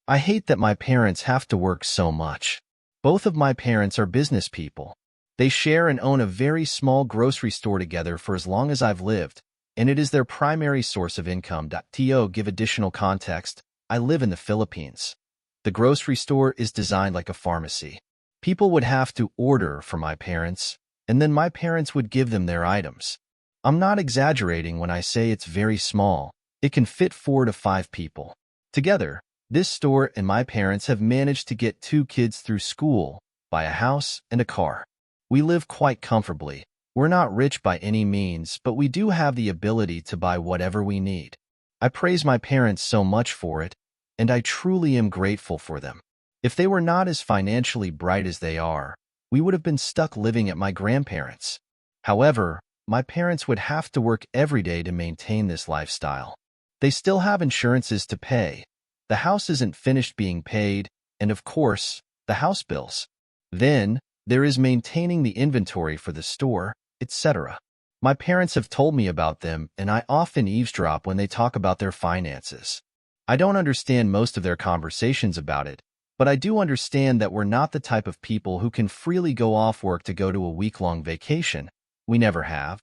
I hate that my parents have to work so much. Both of my parents are business people. They share and own a very small grocery store together for as long as I've lived, and it is their primary source of income. To give additional context, I live in the Philippines. The grocery store is designed like a pharmacy. People would have to order for my parents, and then my parents would give them their items. I'm not exaggerating when I say it's very small. It can fit 4 to 5 people. Together, this store and my parents have managed to get 2 kids through school, buy a house, and a car. We live quite comfortably. We're not rich by any means, but we do have the ability to buy whatever we need. I praise my parents so much for it, and I truly am grateful for them. If they were not as financially bright as they are, we would have been stuck living at my grandparents'. However, my parents would have to work every day to maintain this lifestyle. They still have insurances to pay. The house isn't finished being paid, and of course, the house bills. Then, there is maintaining the inventory for the store, etc. My parents have told me about them, and I often eavesdrop when they talk about their finances. I don't understand most of their conversations about it, but I do understand that we're not the type of people who can freely go off work to go to a week-long vacation. We never have.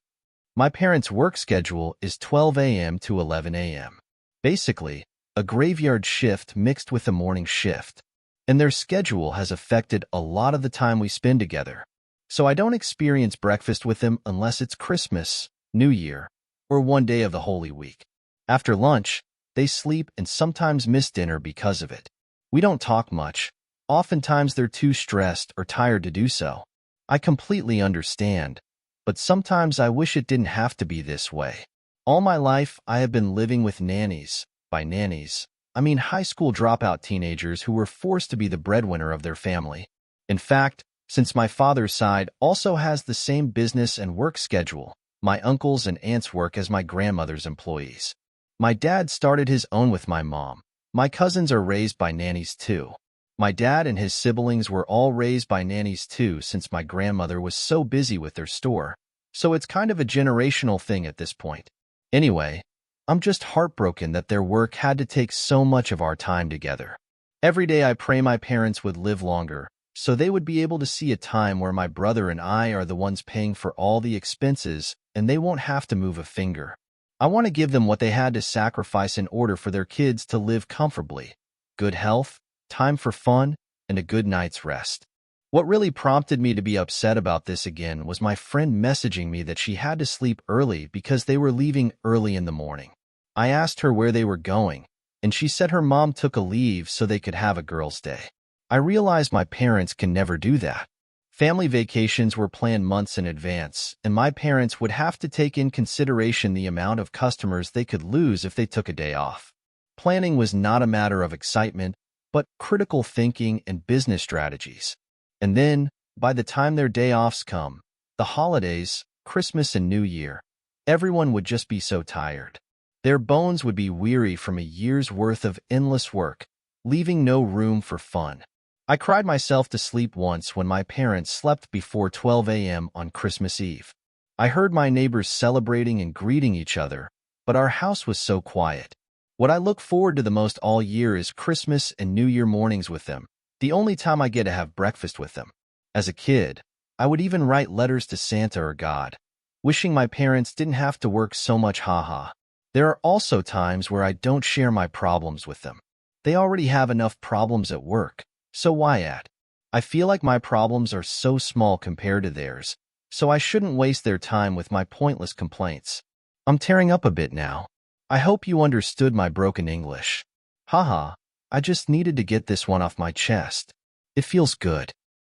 My parents' work schedule is 12 a.m. to 11 a.m. Basically, a graveyard shift mixed with a morning shift. And their schedule has affected a lot of the time we spend together. So I don't experience breakfast with them unless it's Christmas, New Year, or one day of the Holy Week. After lunch, they sleep and sometimes miss dinner because of it. We don't talk much. Oftentimes they're too stressed or tired to do so. I completely understand, but sometimes I wish it didn't have to be this way. All my life, I have been living with nannies. By nannies, I mean high school dropout teenagers who were forced to be the breadwinner of their family. In fact, since my father's side also has the same business and work schedule, my uncles and aunts work as my grandmother's employees. My dad started his own with my mom. My cousins are raised by nannies too. My dad and his siblings were all raised by nannies too since my grandmother was so busy with their store, so it's kind of a generational thing at this point. Anyway, I'm just heartbroken that their work had to take so much of our time together. Every day I pray my parents would live longer, so they would be able to see a time where my brother and I are the ones paying for all the expenses and they won't have to move a finger. I want to give them what they had to sacrifice in order for their kids to live comfortably, good health, time for fun, and a good night's rest. What really prompted me to be upset about this again was my friend messaging me that she had to sleep early because they were leaving early in the morning. I asked her where they were going, and she said her mom took a leave so they could have a girls' day. I realized my parents can never do that. Family vacations were planned months in advance, and my parents would have to take in consideration the amount of customers they could lose if they took a day off. Planning was not a matter of excitement, but critical thinking and business strategies. And then, by the time their day offs come, the holidays, Christmas and New Year, everyone would just be so tired. Their bones would be weary from a year's worth of endless work, leaving no room for fun. I cried myself to sleep once when my parents slept before 12 a.m. on Christmas Eve. I heard my neighbors celebrating and greeting each other, but our house was so quiet. What I look forward to the most all year is Christmas and New Year mornings with them, the only time I get to have breakfast with them. As a kid, I would even write letters to Santa or God, wishing my parents didn't have to work so much. Haha. There are also times where I don't share my problems with them. They already have enough problems at work, so why add? I feel like my problems are so small compared to theirs, so I shouldn't waste their time with my pointless complaints. I'm tearing up a bit now. I hope you understood my broken English. Haha, I just needed to get this one off my chest. It feels good.